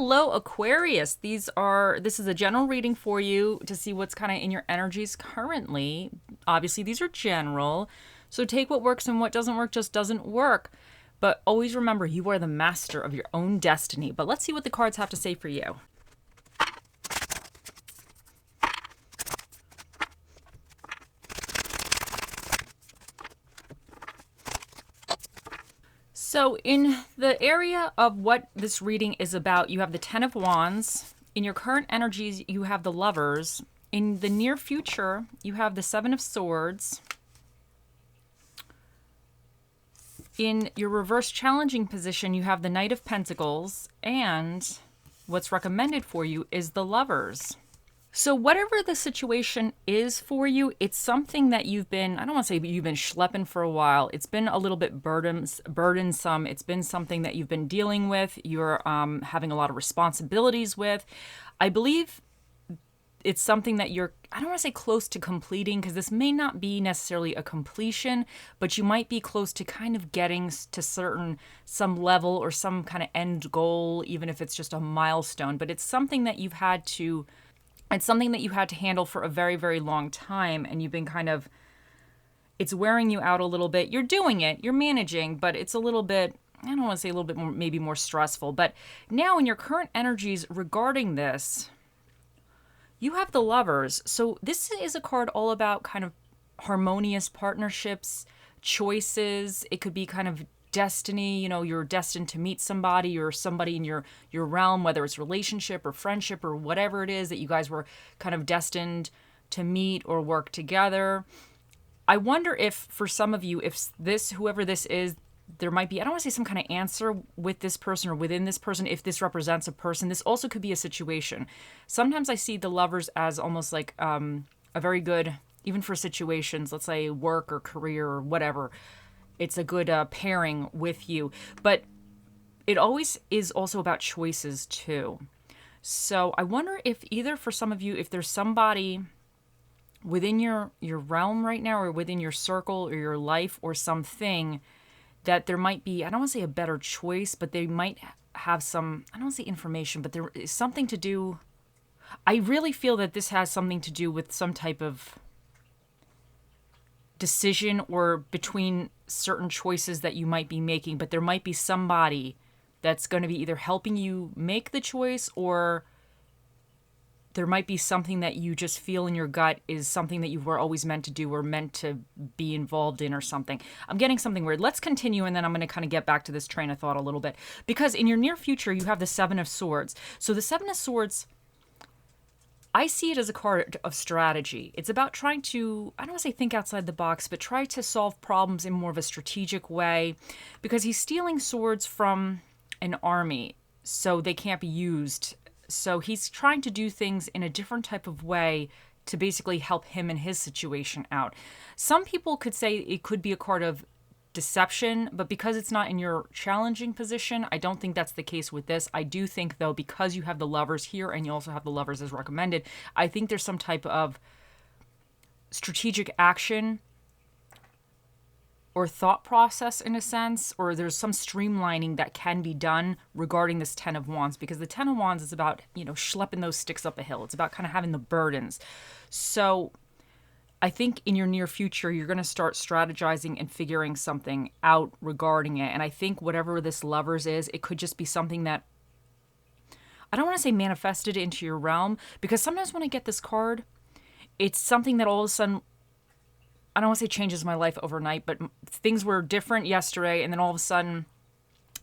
Hello, Aquarius. This is a general reading for you to see what's kind of in your energies currently. Obviously, these are general. So take what works and what doesn't work just doesn't work. But always remember, you are the master of your own destiny. But let's see what the cards have to say for you. So in the area of what this reading is about, you have the Ten of Wands. In your current energies, you have the Lovers. In the near future, you have the Seven of Swords. In your reverse challenging position, you have the Knight of Pentacles. And what's recommended for you is the Lovers. So whatever the situation is for you, it's something that you've been, I don't want to say you've been schlepping for a while. It's been a little bit burdensome. It's been something that you've been dealing with. You're having a lot of responsibilities with. I believe it's something that you're, I don't want to say close to completing, because this may not be necessarily a completion, but you might be close to kind of getting to some level or some kind of end goal, even if it's just a milestone. But it's something that you had to handle for a very, very long time, and you've been it's wearing you out a little bit. You're doing it, you're managing, but it's a little bit, I don't want to say a little bit more, maybe more stressful. But now in your current energies regarding this, you have the Lovers. So this is a card all about kind of harmonious partnerships, choices. It could be kind of destiny, you're destined to meet somebody or somebody in your realm, whether it's relationship or friendship or whatever it is that you guys were kind of destined to meet or work together. I wonder if for some of you, if whoever this is, there might be, I don't want to say some kind of answer with this person or within this person, if this represents a person. This also could be a situation. Sometimes I see the Lovers as almost like a very good, even for situations, let's say work or career or whatever, it's a good pairing with you. But it always is also about choices too. So I wonder if either for some of you, if there's somebody within your realm right now or within your circle or your life or something that there might be, I don't want to say a better choice, but they might have some, I don't want to say information, but there is something to do. I really feel that this has something to do with some type of decision or between certain choices that you might be making, but there might be somebody that's going to be either helping you make the choice, or there might be something that you just feel in your gut is something that you were always meant to do or meant to be involved in or something. I'm getting something weird. Let's continue, and then I'm going to kind of get back to this train of thought a little bit, because in your near future, you have the Seven of Swords. So the Seven of Swords, I see it as a card of strategy. It's about trying to, I don't want to say think outside the box, but try to solve problems in more of a strategic way, because he's stealing swords from an army, so they can't be used. So he's trying to do things in a different type of way to basically help him in his situation out. Some people could say it could be a card of deception, but because it's not in your challenging position, I don't think that's the case with this. I do think, though, because you have the Lovers here and you also have the Lovers as recommended, I think there's some type of strategic action or thought process in a sense, or there's some streamlining that can be done regarding this Ten of Wands, because the Ten of Wands is about, schlepping those sticks up a hill. It's about kind of having the burdens. So I think in your near future, you're going to start strategizing and figuring something out regarding it. And I think whatever this Lovers is, it could just be something that, I don't want to say manifested into your realm, because sometimes when I get this card, it's something that all of a sudden, I don't want to say changes my life overnight, but things were different yesterday, and then all of a sudden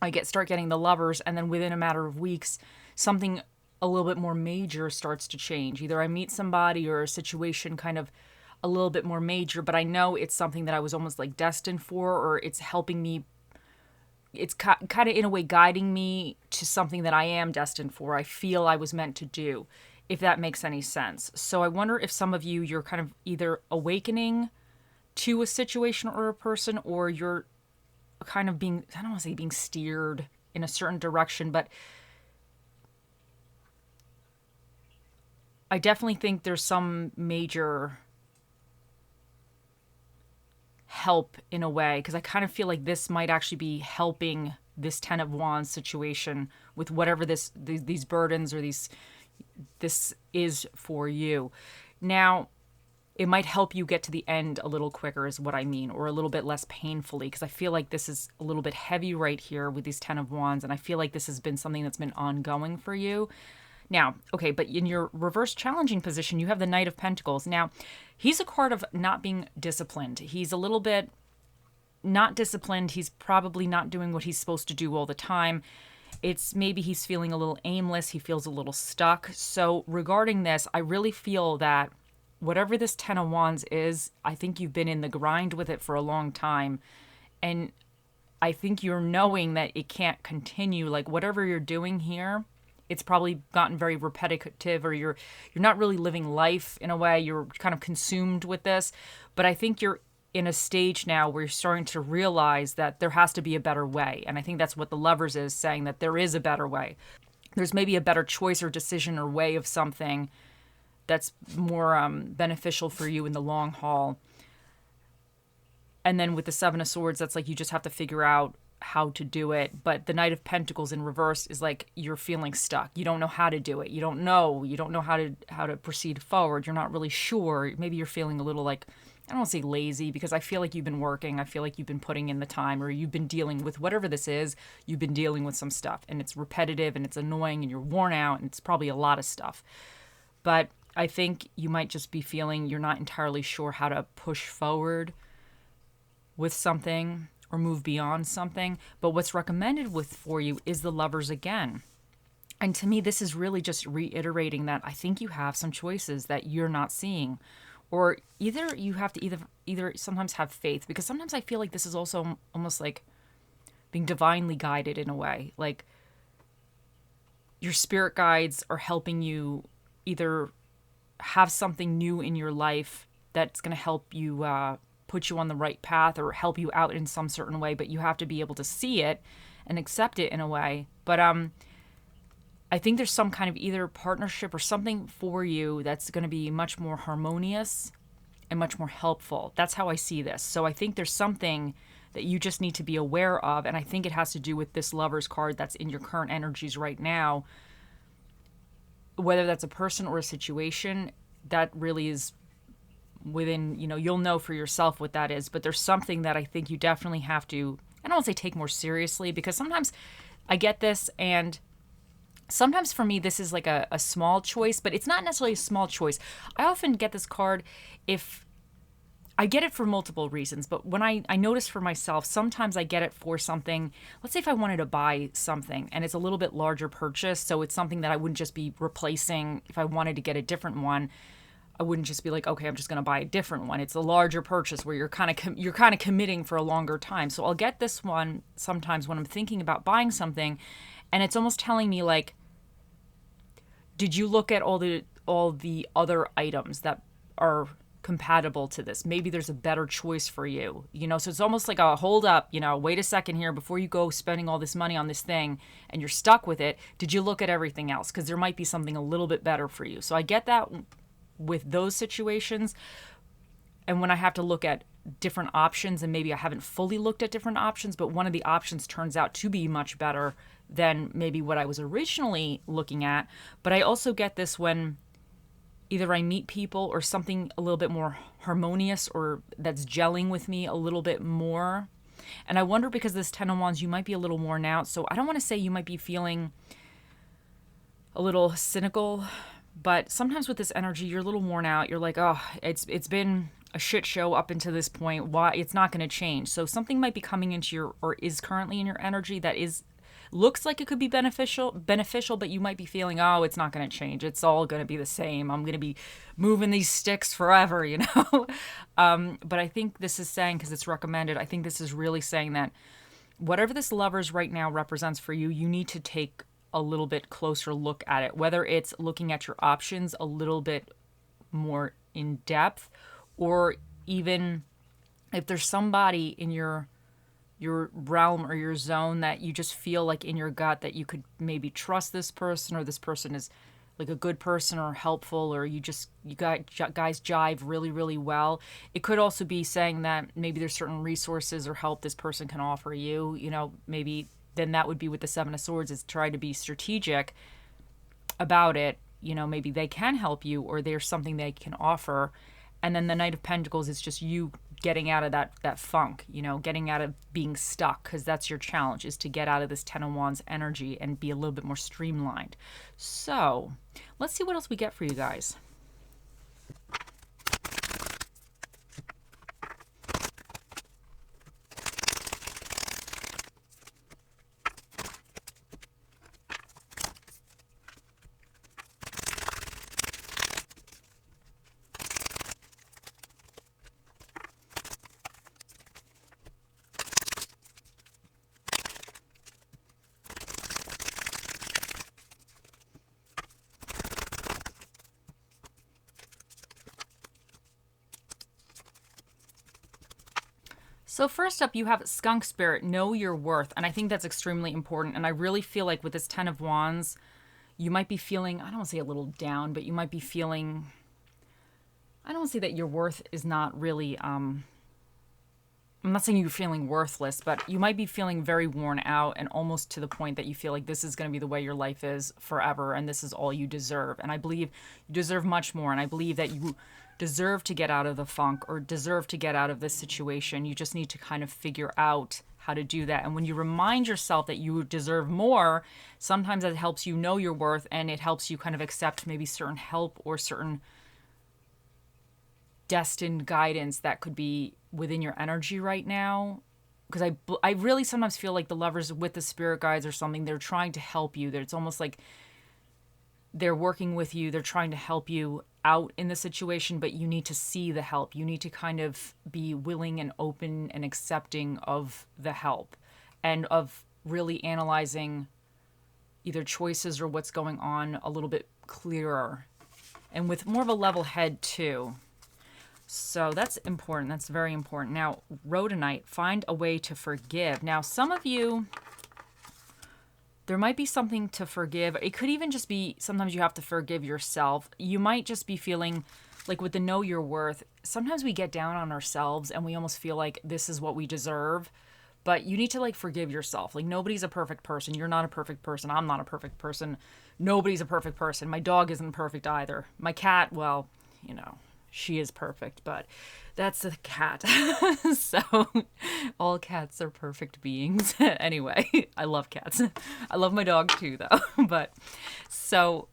I start getting the Lovers, and then within a matter of weeks, something a little bit more major starts to change. Either I meet somebody or a situation kind of a little bit more major, but I know it's something that I was almost like destined for, or it's helping me. It's kind of in a way guiding me to something that I am destined for. I feel I was meant to do, if that makes any sense. So I wonder if some of you, you're kind of either awakening to a situation or a person, or you're kind of being, I don't want to say being steered in a certain direction, but I definitely think there's some major help in a way, because I kind of feel like this might actually be helping this Ten of Wands situation with whatever these burdens or this is for you. Now, it might help you get to the end a little quicker is what I mean, or a little bit less painfully, because I feel like this is a little bit heavy right here with these Ten of Wands, and I feel like this has been something that's been ongoing for you. Now, okay, but in your reverse challenging position, you have the Knight of Pentacles. Now, he's a card of not being disciplined. He's a little bit not disciplined. He's probably not doing what he's supposed to do all the time. It's maybe he's feeling a little aimless. He feels a little stuck. So regarding this, I really feel that whatever this Ten of Wands is, I think you've been in the grind with it for a long time. And I think you're knowing that it can't continue. Like whatever you're doing here, it's probably gotten very repetitive, or you're not really living life in a way. You're kind of consumed with this. But I think you're in a stage now where you're starting to realize that there has to be a better way. And I think that's what the Lovers is saying, that there is a better way. There's maybe a better choice or decision or way of something that's more beneficial for you in the long haul. And then with the Seven of Swords, that's like you just have to figure out how to do it. But the Knight of Pentacles in reverse is like you're feeling stuck. You don't know how to do it. You don't know how to proceed forward. You're not really sure. Maybe you're feeling a little like, I don't want to say lazy, because I feel like you've been working. I feel like you've been putting in the time, or you've been dealing with whatever this is. You've been dealing with some stuff, and it's repetitive and it's annoying and you're worn out, and it's probably a lot of stuff. But I think you might just be feeling you're not entirely sure how to push forward with something or move beyond something. But what's recommended for you is the Lovers again. And to me, this is really just reiterating that I think you have some choices that you're not seeing. Or either you have to either sometimes have faith, because sometimes I feel like this is also almost like being divinely guided in a way. Like your spirit guides are helping you either have something new in your life that's going to help you put you on the right path or help you out in some certain way, but you have to be able to see it and accept it in a way. But I think there's some kind of either partnership or something for you that's going to be much more harmonious and much more helpful. That's how I see this. So I think there's something that you just need to be aware of, and I think it has to do with this Lovers card that's in your current energies right now. Whether that's a person or a situation, that really is within, you'll know for yourself what that is. But there's something that I think you definitely have to, I don't want to say take more seriously, because sometimes I get this, and sometimes for me this is like a small choice, but it's not necessarily a small choice. I often get this card if I get it for multiple reasons, but when I notice for myself, sometimes I get it for something. Let's say if I wanted to buy something and it's a little bit larger purchase, so it's something that I wouldn't just be replacing. If I wanted to get a different one, I wouldn't just be like, okay, I'm just going to buy a different one. It's a larger purchase where you're kind of committing for a longer time. So I'll get this one sometimes when I'm thinking about buying something, and it's almost telling me like, did you look at all the other items that are compatible to this? Maybe there's a better choice for you, so it's almost like a hold up, wait a second here before you go spending all this money on this thing and you're stuck with it. Did you look at everything else? Because there might be something a little bit better for you. So I get that with those situations. And when I have to look at different options, and maybe I haven't fully looked at different options, but one of the options turns out to be much better than maybe what I was originally looking at. But I also get this when either I meet people or something a little bit more harmonious or that's gelling with me a little bit more. And I wonder, because this Ten of Wands, you might be a little worn out. So I don't want to say you might be feeling a little cynical, but sometimes with this energy, you're a little worn out. You're like, oh, it's been a shit show up until this point. Why? It's not going to change. So something might be coming into your, or is currently in your energy that looks like it could be beneficial, but you might be feeling, oh, it's not going to change. It's all going to be the same. I'm going to be moving these sticks forever, But I think this is saying, because it's recommended, I think this is really saying that whatever this Lovers right now represents for you, you need to take a little bit closer look at it, whether it's looking at your options a little bit more in depth, or even if there's somebody in your realm or your zone that you just feel like in your gut that you could maybe trust this person, or this person is like a good person or helpful, or you guys jive really, really well. It could also be saying that maybe there's certain resources or help this person can offer you, maybe then that would be with the Seven of Swords, is try to be strategic about it. Maybe they can help you, or there's something they can offer. And then the Knight of Pentacles is just you getting out of that funk, getting out of being stuck, because that's your challenge, is to get out of this Ten of Wands energy and be a little bit more streamlined. So let's see what else we get for you guys. So first up, you have Skunk Spirit, know your worth. And I think that's extremely important. And I really feel like with this Ten of Wands, you might be feeling, I don't want to say a little down, but you might be feeling, I don't want to say that your worth is not really, I'm not saying you're feeling worthless, but you might be feeling very worn out and almost to the point that you feel like this is going to be the way your life is forever and this is all you deserve. And I believe you deserve much more. And I believe that you deserve to get out of the funk or deserve to get out of this situation. You just need to kind of figure out how to do that. And when you remind yourself that you deserve more, sometimes that helps you know your worth, and it helps you kind of accept maybe certain help or certain destined guidance that could be within your energy right now. Because I really sometimes feel like the Lovers with the spirit guides or something, they're trying to help you. It's almost like they're working with you. They're trying to help you out in the situation, but you need to see the help. You need to kind of be willing and open and accepting of the help and of really analyzing either choices or what's going on a little bit clearer and with more of a level head too. So that's important. That's very important. Now, Rhodonite, find a way to forgive. Now, some of you, there might be something to forgive. It could even just be sometimes you have to forgive yourself. You might just be feeling like with the know your worth, sometimes we get down on ourselves and we almost feel like this is what we deserve. But you need to like forgive yourself. Like nobody's a perfect person. You're not a perfect person. I'm not a perfect person. Nobody's a perfect person. My dog isn't perfect either. My cat, well, she is perfect, but that's a cat. So all cats are perfect beings. Anyway, I love cats. I love my dog too, though. But so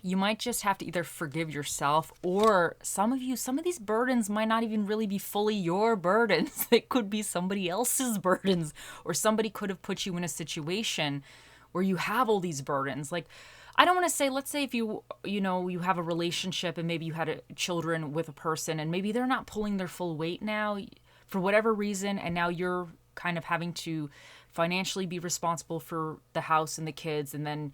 you might just have to either forgive yourself, or some of these burdens might not even really be fully your burdens. They could be somebody else's burdens, or somebody could have put you in a situation where you have all these burdens. Like, I don't want to say, let's say if you have a relationship and maybe you had children with a person and maybe they're not pulling their full weight now for whatever reason, and now you're kind of having to financially be responsible for the house and the kids, and then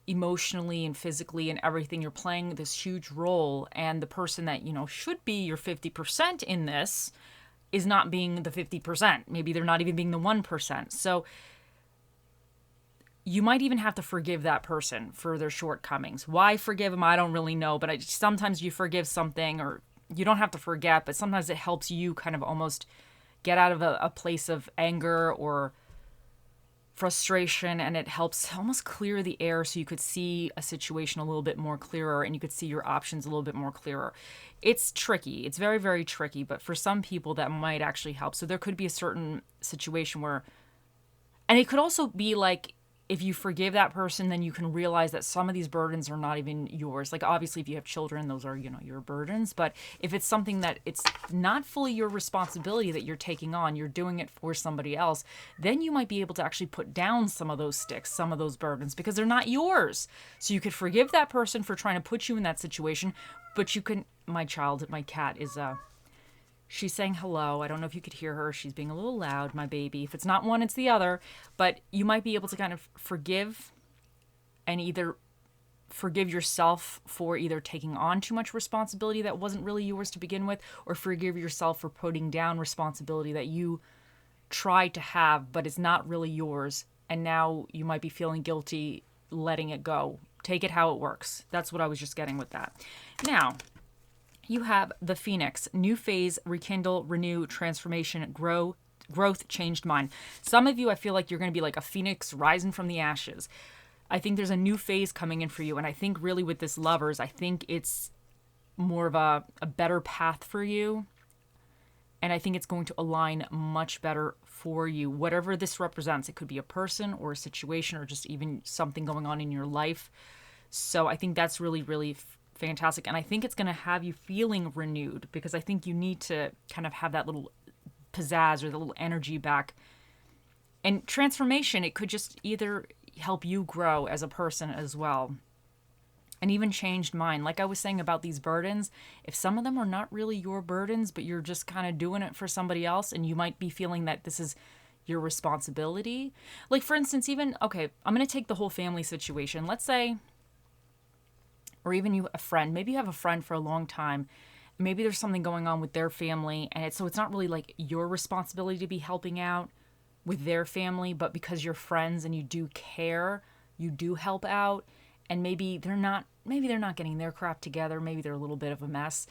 emotionally and physically and everything, you're playing this huge role, and the person that, should be your 50% in this is not being the 50%. Maybe they're not even being the 1%. So you might even have to forgive that person for their shortcomings. Why forgive them? I don't really know, but sometimes you forgive something, or you don't have to forget, but sometimes it helps you kind of almost get out of a place of anger or frustration, and it helps almost clear the air so you could see a situation a little bit more clearer, and you could see your options a little bit more clearer. It's tricky. It's very, very tricky, but for some people that might actually help. So there could be a certain situation where, and it could also be like, if you forgive that person, then you can realize that some of these burdens are not even yours. Like obviously if you have children, those are, your burdens. But if it's something that it's not fully your responsibility that you're taking on, you're doing it for somebody else, then you might be able to actually put down some of those sticks, some of those burdens, because they're not yours. So you could forgive that person for trying to put you in that situation, but you can, my cat is, she's saying hello. I don't know if you could hear her. She's being a little loud, my baby. If it's not one, it's the other. But you might be able to kind of forgive, and either forgive yourself for either taking on too much responsibility that wasn't really yours to begin with, or forgive yourself for putting down responsibility that you tried to have, but it's not really yours. And now you might be feeling guilty letting it go. Take it how it works. That's what I was just getting with that. Now, you have the Phoenix, new phase, rekindle, renew, transformation, grow, growth, changed mind. Some of you, I feel like you're going to be like a phoenix rising from the ashes. I think there's a new phase coming in for you. And I think really with this Lovers, I think it's more of a better path for you. And I think it's going to align much better for you. Whatever this represents, it could be a person or a situation or just even something going on in your life. So I think that's really, really fantastic. And I think it's going to have you feeling renewed, because I think you need to kind of have that little pizzazz or the little energy back. And transformation, it could just either help you grow as a person as well. And even changed mind. Like I was saying about these burdens, if some of them are not really your burdens, but you're just kind of doing it for somebody else, and you might be feeling that this is your responsibility. Like for instance, even, okay, I'm going to take the whole family situation. Let's say, or even you, a friend, maybe you have a friend for a long time. Maybe there's something going on with their family, and so it's not really like your responsibility to be helping out with their family, but because you're friends and you do care, you do help out. And maybe they're not getting their crap together. Maybe they're a little bit of a mess.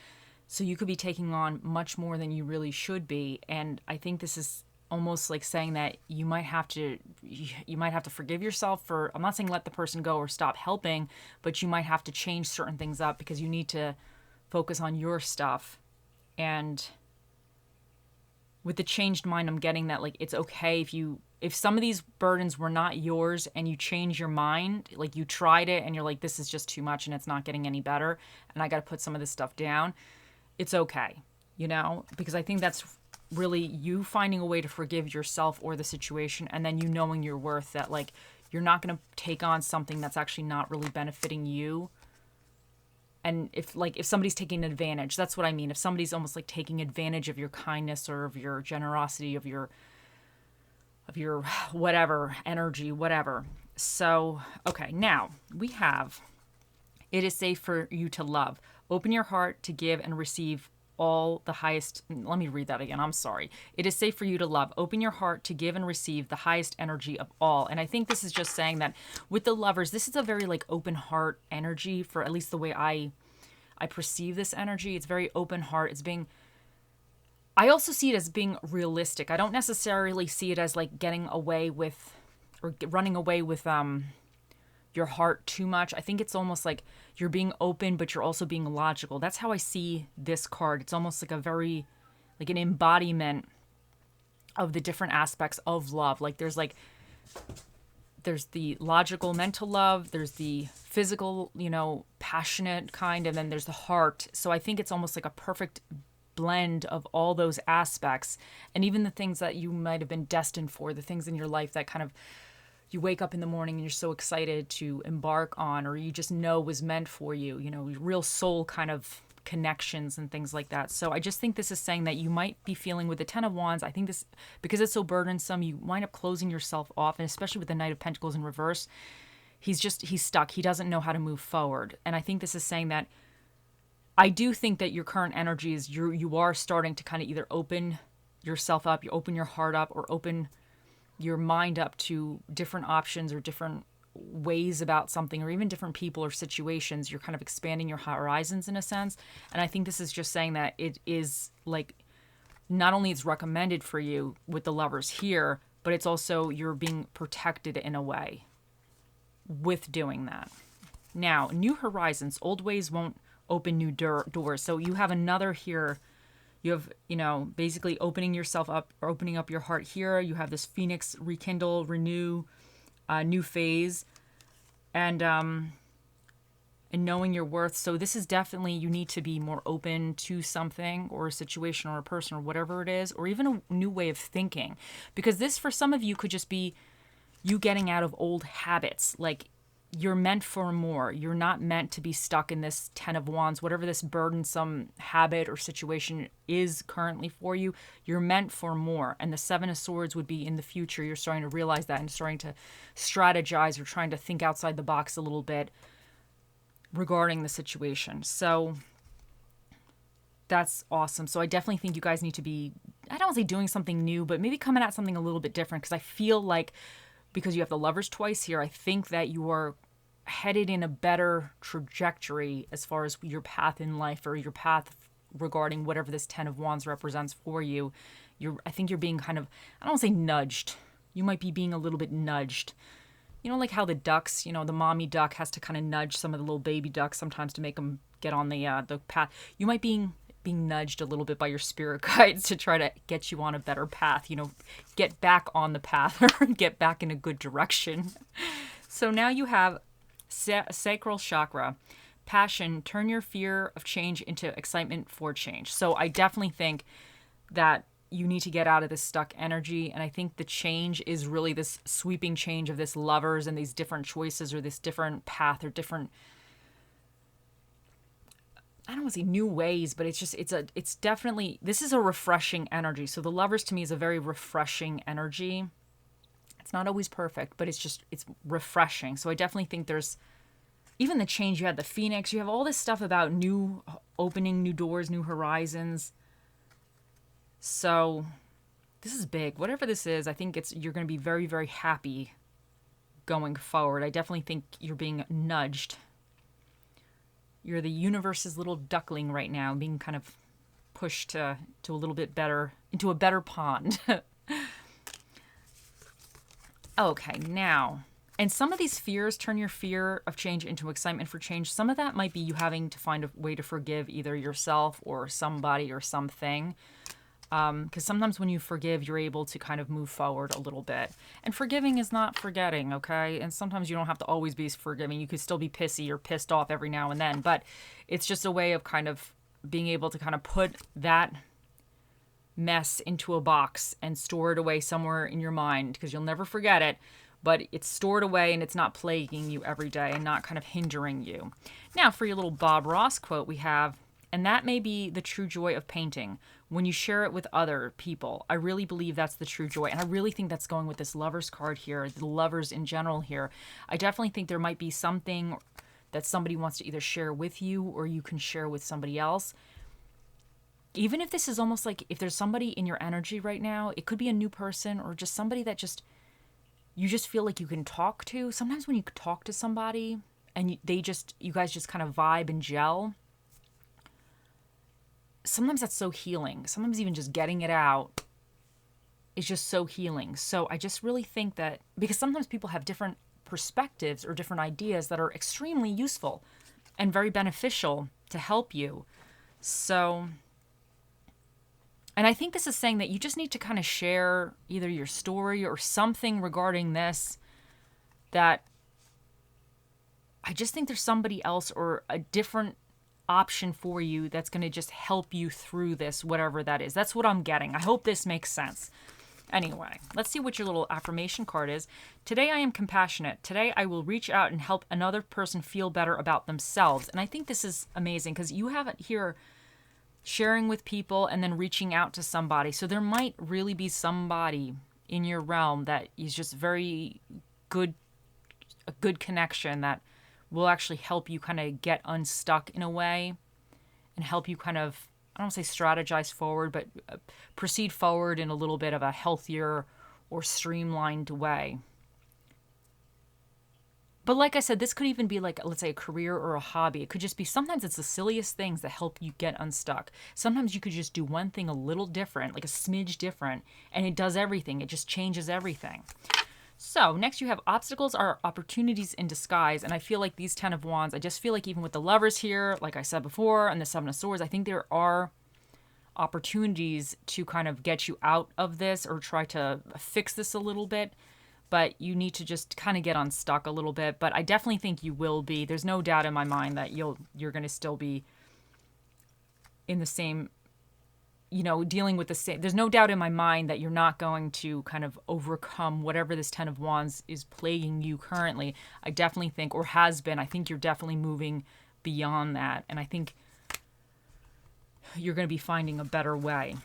So you could be taking on much more than you really should be. And I think this is almost like saying that you might have to forgive yourself for, I'm not saying let the person go or stop helping, but you might have to change certain things up because you need to focus on your stuff. And with the changed mind, I'm getting that like it's okay if some of these burdens were not yours and you change your mind, like you tried it and you're like, this is just too much and it's not getting any better and I got to put some of this stuff down, it's okay, because I think that's really you finding a way to forgive yourself or the situation, and then you knowing your worth, that like you're not going to take on something that's actually not really benefiting you. And if somebody's taking advantage, that's what I mean. If somebody's almost like taking advantage of your kindness or of your generosity, of your whatever, energy, whatever. So, okay, now we have, it is safe for you to love. Open your heart to give and receive all the highest. Let me read that again. I'm sorry. It is safe for you to love. Open your heart to give and receive the highest energy of all. And I think this is just saying that with the Lovers, this is a very like open heart energy, for at least the way I perceive this energy. It's very open heart. I also see it as being realistic. I don't necessarily see it as like getting away with or running away with your heart too much. I think it's almost like you're being open, but you're also being logical. That's how I see this card. It's almost like an embodiment of the different aspects of love. Like there's the logical, mental love, there's the physical, passionate kind, and then there's the heart. So I think it's almost like a perfect blend of all those aspects, and even the things that you might have been destined for, the things in your life that kind of you wake up in the morning and you're so excited to embark on, or you just know was meant for you, real soul kind of connections and things like that. So I just think this is saying that you might be feeling with the Ten of Wands. I think this, because it's so burdensome, you wind up closing yourself off, and especially with the Knight of Pentacles in reverse, he's stuck. He doesn't know how to move forward. And I think this is saying that I do think that your current energy is you are starting to kind of either open yourself up, you open your heart up, or open your mind up to different options or different ways about something, or even different people or situations. You're kind of expanding your horizons in a sense. And I think this is just saying that it is like, not only it's recommended for you with the Lovers here, but it's also you're being protected in a way with doing that. Now, new horizons, old ways won't open new doors. So you have another here. You have, basically opening yourself up or opening up your heart here. You have this Phoenix, rekindle, renew, new phase, and knowing your worth. So this is definitely, you need to be more open to something or a situation or a person or whatever it is, or even a new way of thinking. Because this, for some of you, could just be you getting out of old habits. Like, you're meant for more. You're not meant to be stuck in this Ten of Wands, whatever this burdensome habit or situation is currently for you. You're meant for more. And the Seven of Swords would be in the future. You're starting to realize that and starting to strategize or trying to think outside the box a little bit regarding the situation. So that's awesome. So I definitely think you guys need to be, I don't want to say doing something new, but maybe coming at something a little bit different, because I feel like, because you have the Lovers twice here, I think that you are headed in a better trajectory as far as your path in life, or your path regarding whatever this Ten of Wands represents for you. I think you're being kind of, I don't want to say nudged. You might be being a little bit nudged. You know, like how the ducks, the mommy duck has to kind of nudge some of the little baby ducks sometimes to make them get on the path. You might be being nudged a little bit by your spirit guides to try to get you on a better path, get back on the path or get back in a good direction. So now you have sacral chakra, passion, turn your fear of change into excitement for change. So I definitely think that you need to get out of this stuck energy. And I think the change is really this sweeping change of this lovers and these different choices or this different path or different, I don't want to say new ways, but it's definitely, this is a refreshing energy. So the lovers to me is a very refreshing energy. It's not always perfect, but it's refreshing. So I definitely think there's even the change. You had the Phoenix, you have all this stuff about new opening, new doors, new horizons. So this is big. Whatever this is, I think you're going to be very, very happy going forward. I definitely think you're being nudged. You're the universe's little duckling right now, being kind of pushed to a little bit better, into a better pond. Okay, now, and some of these fears, turn your fear of change into excitement for change. Some of that might be you having to find a way to forgive either yourself or somebody or something. Because sometimes when you forgive, you're able to kind of move forward a little bit. And forgiving is not forgetting, okay? And sometimes you don't have to always be forgiving. You could still be pissy or pissed off every now and then. But it's just a way of kind of being able to kind of put that mess into a box and store it away somewhere in your mind, because you'll never forget it. But it's stored away and it's not plaguing you every day and not kind of hindering you. Now, for your little Bob Ross quote, we have, and that may be the true joy of painting. When you share it with other people, I really believe that's the true joy. And I really think that's going with this lovers card here, the lovers in general here. I definitely think there might be something that somebody wants to either share with you or you can share with somebody else. Even if this is almost like if there's somebody in your energy right now, it could be a new person or just somebody that you just feel like you can talk to. Sometimes when you talk to somebody and you guys just kind of vibe and gel, sometimes that's so healing. Sometimes even just getting it out is just so healing. So I just really think that, because sometimes people have different perspectives or different ideas that are extremely useful and very beneficial to help you. So, and I think this is saying that you just need to kind of share either your story or something regarding this, that I just think there's somebody else or a different option for you that's going to just help you through this, whatever that is. That's what I'm getting. I hope this makes sense. Anyway, let's see what your little affirmation card is. Today I am compassionate. Today I will reach out and help another person feel better about themselves. And I think this is amazing because you have it here, sharing with people and then reaching out to somebody. So there might really be somebody in your realm that is just very good, a good connection that will actually help you kind of get unstuck in a way and help you kind of, I don't want to say strategize forward, but proceed forward in a little bit of a healthier or streamlined way. But like I said, this could even be like, let's say, a career or a hobby. It could just be, sometimes it's the silliest things that help you get unstuck. Sometimes you could just do one thing a little different, like a smidge different, and it does everything. It just changes everything. So next you have obstacles are opportunities in disguise. And I feel like these 10 of Wands, I just feel like even with the lovers here, like I said before, and the 7 of Swords, I think there are opportunities to kind of get you out of this or try to fix this a little bit. But you need to just kind of get unstuck a little bit. But I definitely think you will be. There's no doubt in my mind that you're going to still be in the same, dealing with the same. There's no doubt in my mind that you're not going to kind of overcome whatever this 10 of Wands is plaguing you currently. I definitely think, or has been, I think you're definitely moving beyond that. And I think you're going to be finding a better way.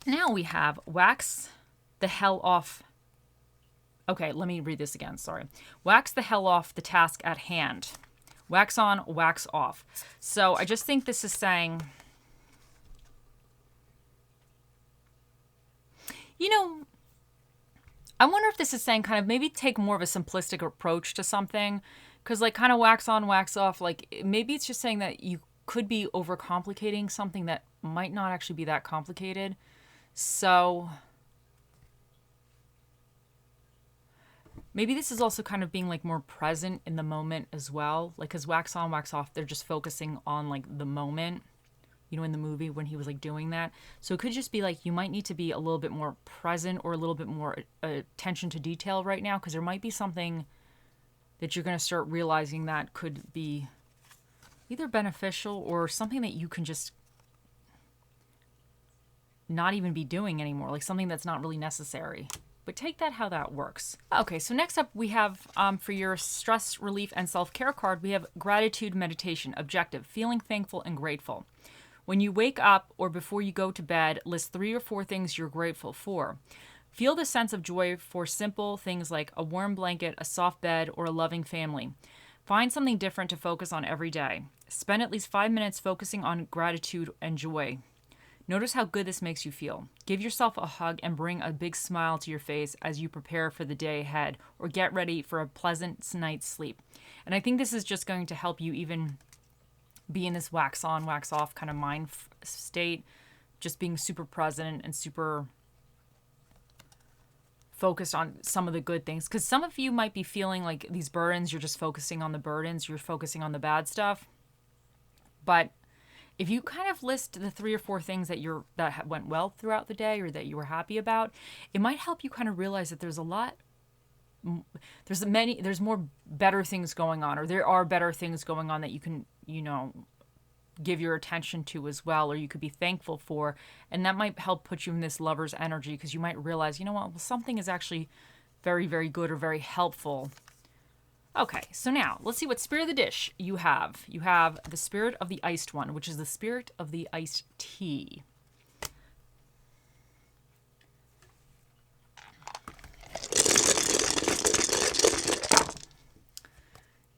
Now we have wax the hell off. Okay, let me read this again. Sorry. Wax the hell off the task at hand. Wax on, wax off. So I just think this is saying, I wonder if this is saying kind of maybe take more of a simplistic approach to something. Because like kind of wax on, wax off, like maybe it's just saying that you could be overcomplicating something that might not actually be that complicated. So maybe this is also kind of being like more present in the moment as well. Like, because wax on, wax off, they're just focusing on like the moment, you know, in the movie when he was like doing that. So it could just be like you might need to be a little bit more present or a little bit more attention to detail right now, because there might be something that you're going to start realizing that could be either beneficial or something that you can just not even be doing anymore, like something that's not really necessary. But take that how that works. Okay, so next up we have for your stress relief and self-care card, we have gratitude meditation, objective, feeling thankful and grateful. When you wake up or before you go to bed, list 3 or 4 things you're grateful for. Feel the sense of joy for simple things like a warm blanket, a soft bed, or a loving family. Find something different to focus on every day. Spend at least 5 minutes focusing on gratitude and joy. Notice how good this makes you feel. Give yourself a hug and bring a big smile to your face as you prepare for the day ahead or get ready for a pleasant night's sleep. And I think this is just going to help you even be in this wax on, wax off kind of mind state, just being super present and super focused on some of the good things. Because some of you might be feeling like these burdens, you're just focusing on the burdens, you're focusing on the bad stuff. But if you kind of list the 3 or 4 things that went well throughout the day or that you were happy about, it might help you kind of realize that there's more better things going on, or there are better things going on that you can, give your attention to as well, or you could be thankful for. And that might help put you in this lover's energy, because you might realize, something is actually very, very good or very helpful. Okay, so now let's see what spirit of the dish you have. You have the spirit of the iced one, which is the spirit of the iced tea.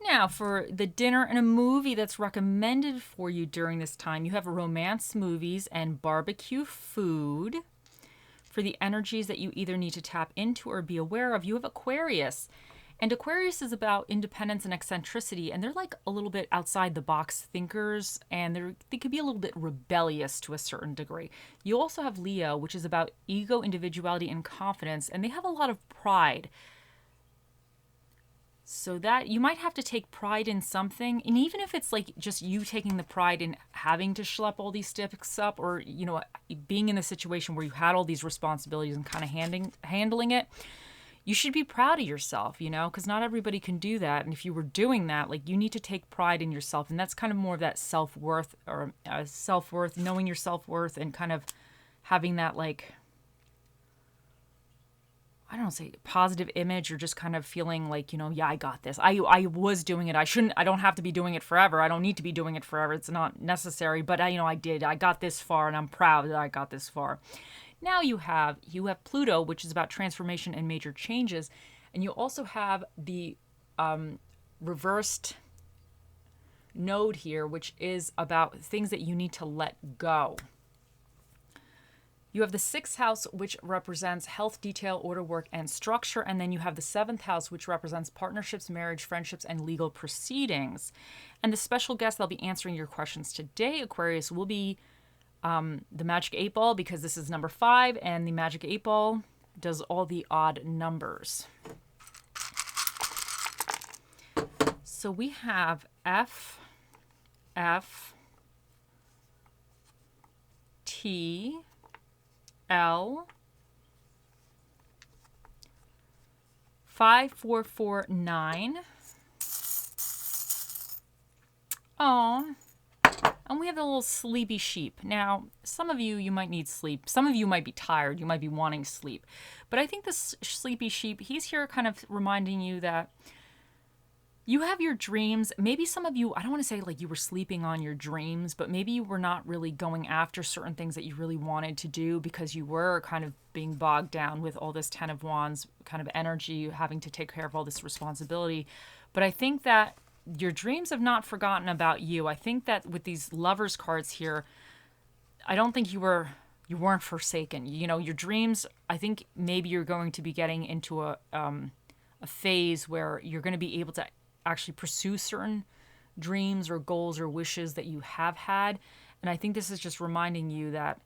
Now, for the dinner and a movie that's recommended for you during this time, you have romance movies and barbecue food. For the energies that you either need to tap into or be aware of, you have Aquarius. And Aquarius is about independence and eccentricity, and they're like a little bit outside the box thinkers, and they could be a little bit rebellious to a certain degree. You also have Leo, which is about ego, individuality, and confidence, and they have a lot of pride. So that you might have to take pride in something, and even if it's like just you taking the pride in having to schlep all these sticks up, or being in the situation where you had all these responsibilities and kind of handling it, you should be proud of yourself, because not everybody can do that. And if you were doing that, like, you need to take pride in yourself. And that's kind of more of that self-worth, or self-worth, knowing your self-worth, and kind of having that, like, I don't say positive image, or just kind of feeling like, yeah, I got this. I was doing it. I don't have to be doing it forever. I don't need to be doing it forever. It's not necessary. But I did. I got this far, and I'm proud that I got this far. Now you have Pluto, which is about transformation and major changes. And you also have the reversed node here, which is about things that you need to let go. You have the 6th house, which represents health, detail, order, work, and structure. And then you have the 7th house, which represents partnerships, marriage, friendships, and legal proceedings. And the special guest that'll be answering your questions today, Aquarius, will be the Magic 8 Ball, because this is number 5, and the Magic 8 Ball does all the odd numbers. So we have F, T, L, 5449. Oh. And we have the little sleepy sheep. Now, some of you might need sleep. Some of you might be tired. You might be wanting sleep. But I think this sleepy sheep, he's here kind of reminding you that you have your dreams. Maybe some of you, I don't want to say like you were sleeping on your dreams, but maybe you were not really going after certain things that you really wanted to do, because you were kind of being bogged down with all this 10 of Wands kind of energy, having to take care of all this responsibility. But I think that your dreams have not forgotten about you. I think that with these lovers cards here, I don't think you weren't forsaken. Your dreams, I think maybe you're going to be getting into a phase where you're going to be able to actually pursue certain dreams or goals or wishes that you have had. And I think this is just reminding you that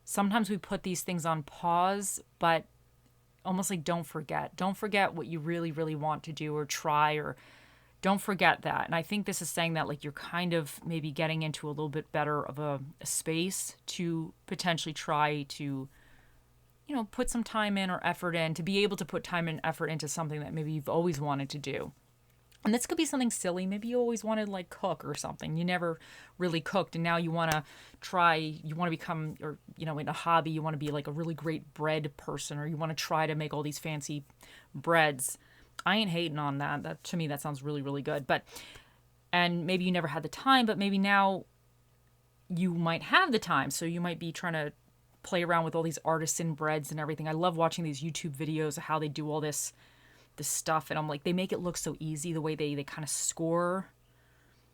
sometimes we put these things on pause, but almost like don't forget. Don't forget what you really, really want to do or try, or don't forget that. And I think this is saying that like you're kind of maybe getting into a little bit better of a space to potentially try to, you know, put some time in or effort in, to be able to put time and effort into something that maybe you've always wanted to do. And this could be something silly. Maybe you always wanted to like cook or something. You never really cooked, and now you want to try, you want to become, or, you know, in a hobby, you want to be like a really great bread person, or you want to try to make all these fancy breads. I ain't hating on that. That, to me, that sounds really, really good. But, and maybe you never had the time, but maybe now you might have the time. So you might be trying to play around with all these artisan breads and everything. I love watching these YouTube videos of how they do all this stuff, and I'm like, they make it look so easy, the way they kind of score,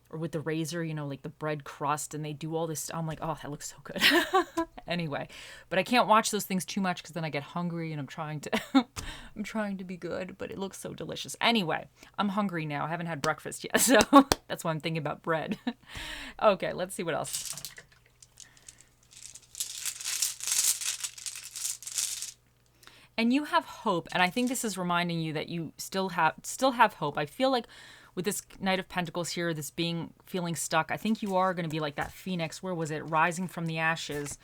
or with the razor, you know, like the bread crust, and they do all this. I'm like, oh, that looks so good. Anyway, but I can't watch those things too much because then I get hungry, and I'm trying to I'm trying to be good, but it looks so delicious. Anyway, I'm hungry now. I haven't had breakfast yet, so that's why I'm thinking about bread. Okay, let's see what else. And you have hope, and I think this is reminding you that you still have hope. I feel like with this Knight of Pentacles here, this feeling stuck, I think you are going to be like that phoenix. Where was it? Rising from the ashes.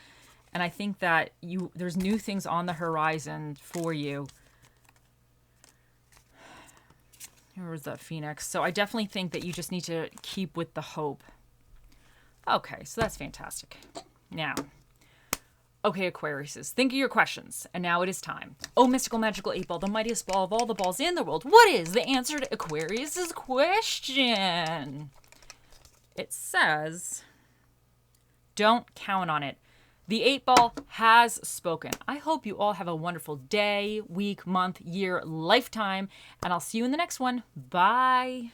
And I think that there's new things on the horizon for you. Where was that phoenix? So I definitely think that you just need to keep with the hope. Okay, so that's fantastic. Now, okay, Aquariuses, think of your questions, and now it is time. Oh, mystical, magical 8-ball, the mightiest ball of all the balls in the world. What is the answer to Aquarius's question? It says, don't count on it. The 8-ball has spoken. I hope you all have a wonderful day, week, month, year, lifetime, and I'll see you in the next one. Bye.